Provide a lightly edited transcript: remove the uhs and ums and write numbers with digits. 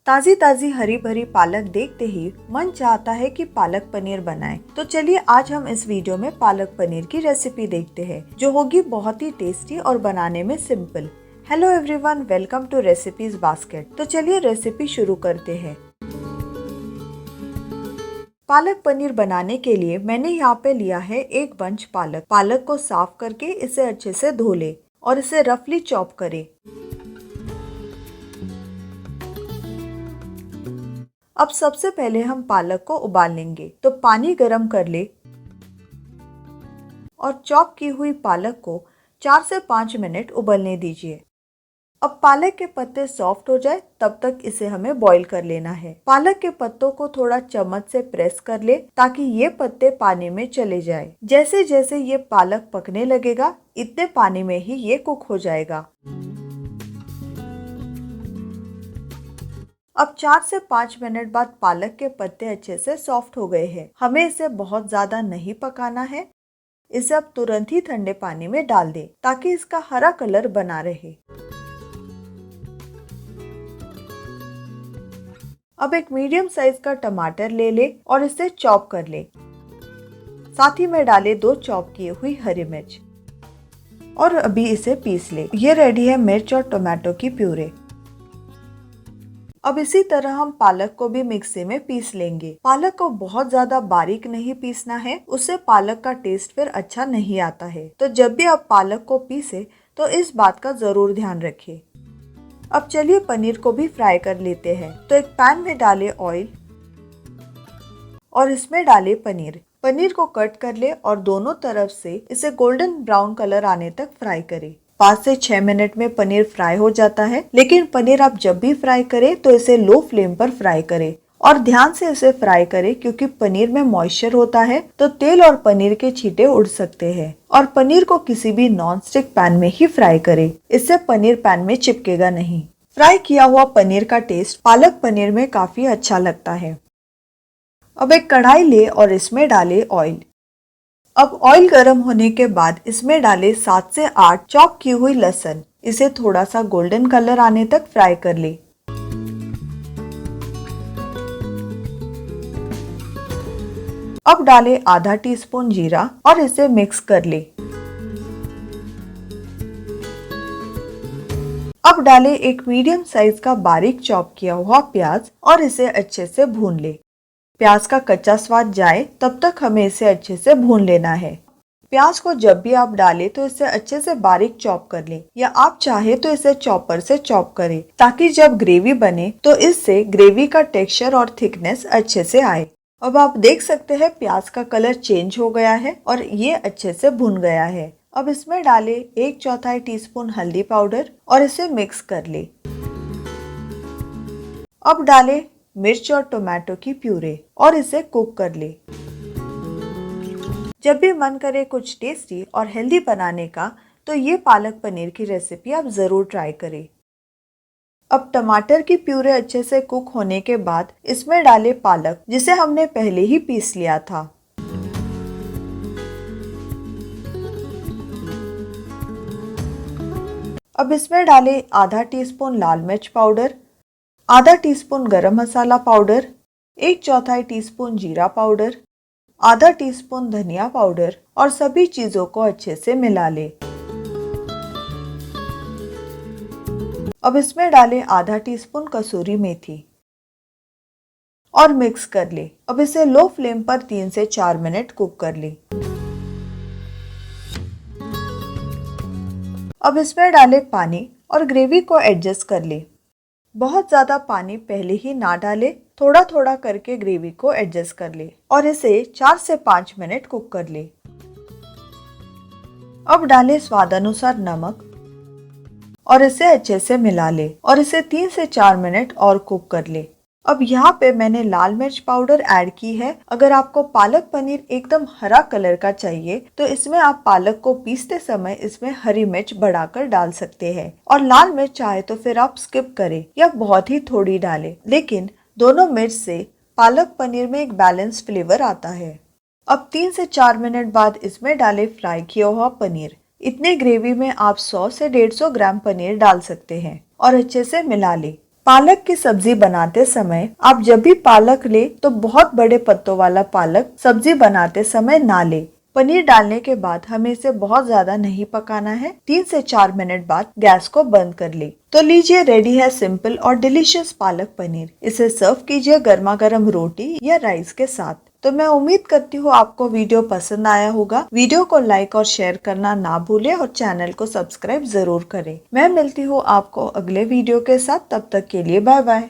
ताजी ताजी हरी भरी पालक देखते ही मन चाहता है कि पालक पनीर बनाएं। तो चलिए आज हम इस वीडियो में पालक पनीर की रेसिपी देखते हैं, जो होगी बहुत ही टेस्टी और बनाने में simple. Hello everyone, welcome to recipes basket. तो चलिए रेसिपी शुरू करते हैं। पालक पनीर बनाने के लिए मैंने यहाँ पे लिया है एक बंच पालक। पालक को साफ करके इसे अच्छे से धो ले और इसे रफली चॉप करें। अब सबसे पहले हम पालक को उबाल लेंगे, तो पानी गरम कर ले और चॉप की हुई पालक को 4 से 5 मिनट उबलने दीजिए। अब पालक के पत्ते सॉफ्ट हो जाए तब तक इसे हमें बॉईल कर लेना है। पालक के पत्तों को थोड़ा चम्मच से प्रेस कर ले ताकि ये पत्ते पानी में चले जाए। जैसे जैसे ये पालक पकने लगेगा, इतने पानी में ही ये कुक हो जाएगा। अब 4 से 5 मिनट बाद पालक के पत्ते अच्छे से सॉफ्ट हो गए हैं। हमें इसे बहुत ज्यादा नहीं पकाना है। इसे अब तुरंत ही ठंडे पानी में डाल दें ताकि इसका हरा कलर बना रहे। अब एक मीडियम साइज का टमाटर ले ले और इसे चॉप कर ले। साथ ही में डाले 2 चॉप किए हुई हरी मिर्च और अभी इसे पीस ले। ये रेडी है मिर्च और टोमेटो की प्यूरे। अब इसी तरह हम पालक को भी मिक्सी में पीस लेंगे। पालक को बहुत ज्यादा बारीक नहीं पीसना है, उससे पालक का टेस्ट फिर अच्छा नहीं आता है। तो जब भी आप पालक को पीसे तो इस बात का जरूर ध्यान रखिए। अब चलिए पनीर को भी फ्राई कर लेते हैं। तो एक पैन में डाले ऑयल और इसमें डाले पनीर। पनीर को कट कर ले और दोनों तरफ से इसे गोल्डन ब्राउन कलर आने तक फ्राई करें। 5 से 6 मिनट में पनीर फ्राई हो जाता है, लेकिन पनीर आप जब भी फ्राई करें तो इसे लो फ्लेम पर फ्राई करें और ध्यान से इसे फ्राई करें, क्योंकि पनीर में मॉइस्चर होता है तो तेल और पनीर के छींटे उड़ सकते हैं। और पनीर को किसी भी नॉन स्टिक पैन में ही फ्राई करें, इससे पनीर पैन में चिपकेगा नहीं। फ्राई किया हुआ पनीर का टेस्ट पालक पनीर में काफी अच्छा लगता है। अब एक कढ़ाई ले और इसमें डाले ऑयल। अब ऑयल गर्म होने के बाद इसमें डाले 7 से 8 चॉप की हुई लहसुन। इसे थोड़ा सा गोल्डन कलर आने तक फ्राई कर ले। अब डाले आधा टीस्पून जीरा और इसे मिक्स कर ले। अब डाले एक मीडियम साइज का बारीक चॉप किया हुआ प्याज और इसे अच्छे से भून ले। प्याज का कच्चा स्वाद जाए तब तक हमें इसे अच्छे से भून लेना है। प्याज को जब भी आप डालें तो इसे अच्छे से बारीक चॉप कर लें, या आप चाहे तो इसे चॉपर से चॉप करें, ताकि जब ग्रेवी बने तो इससे ग्रेवी का टेक्सचर और थिकनेस अच्छे से आए। अब आप देख सकते हैं प्याज का कलर चेंज हो गया है और ये अच्छे से भुन गया है। अब इसमें डाले 1/4 टीस्पून हल्दी पाउडर और इसे मिक्स कर ले। अब डाले मिर्च और टोमेटो की प्यूरे और इसे कुक कर ले। जब भी मन करे कुछ टेस्टी और हेल्दी बनाने का, तो ये पालक पनीर की रेसिपी आप जरूर ट्राई करें। अब टमाटर की प्यूरे अच्छे से कुक होने के बाद इसमें डाले पालक, जिसे हमने पहले ही पीस लिया था। अब इसमें डाले आधा टीस्पून लाल मिर्च पाउडर, आधा टीस्पून गरम मसाला पाउडर, 1/4 टीस्पून जीरा पाउडर, आधा टीस्पून धनिया पाउडर और सभी चीजों को अच्छे से मिला ले। अब इसमें डाले आधा टीस्पून कसूरी मेथी और मिक्स कर ले। अब इसे लो फ्लेम पर 3 से 4 मिनट कुक कर ले। अब इसमें डाले पानी और ग्रेवी को एडजस्ट कर ले। बहुत ज्यादा पानी पहले ही ना डाले, थोड़ा थोड़ा करके ग्रेवी को एडजस्ट कर ले और इसे 4 से 5 मिनट कुक कर ले। अब डाले स्वाद अनुसार नमक और इसे अच्छे से मिला ले और इसे 3 से 4 मिनट और कुक कर ले। अब यहाँ पे मैंने लाल मिर्च पाउडर ऐड की है। अगर आपको पालक पनीर एकदम हरा कलर का चाहिए तो इसमें आप पालक को पीसते समय इसमें हरी मिर्च बढ़ाकर डाल सकते हैं, और लाल मिर्च चाहे तो फिर आप स्किप करें या बहुत ही थोड़ी डालें, लेकिन दोनों मिर्च से पालक पनीर में एक बैलेंस फ्लेवर आता है। अब 3 से 4 मिनट बाद इसमें डाले फ्राई किया हुआ पनीर। इतने ग्रेवी में आप 100 से 150 ग्राम पनीर डाल सकते हैं और अच्छे से मिला ले। पालक की सब्जी बनाते समय आप जब भी पालक ले तो बहुत बड़े पत्तों वाला पालक सब्जी बनाते समय ना ले। पनीर डालने के बाद हमें इसे बहुत ज्यादा नहीं पकाना है। 3 से 4 मिनट बाद गैस को बंद कर ले। तो लीजिए, रेडी है सिंपल और डिलीशियस पालक पनीर। इसे सर्व कीजिए गर्मा गर्म रोटी या राइस के साथ। तो मैं उम्मीद करती हूँ आपको वीडियो पसंद आया होगा। वीडियो को लाइक और शेयर करना ना भूले और चैनल को सब्सक्राइब जरूर करें। मैं मिलती हूँ आपको अगले वीडियो के साथ। तब तक के लिए बाय बाय।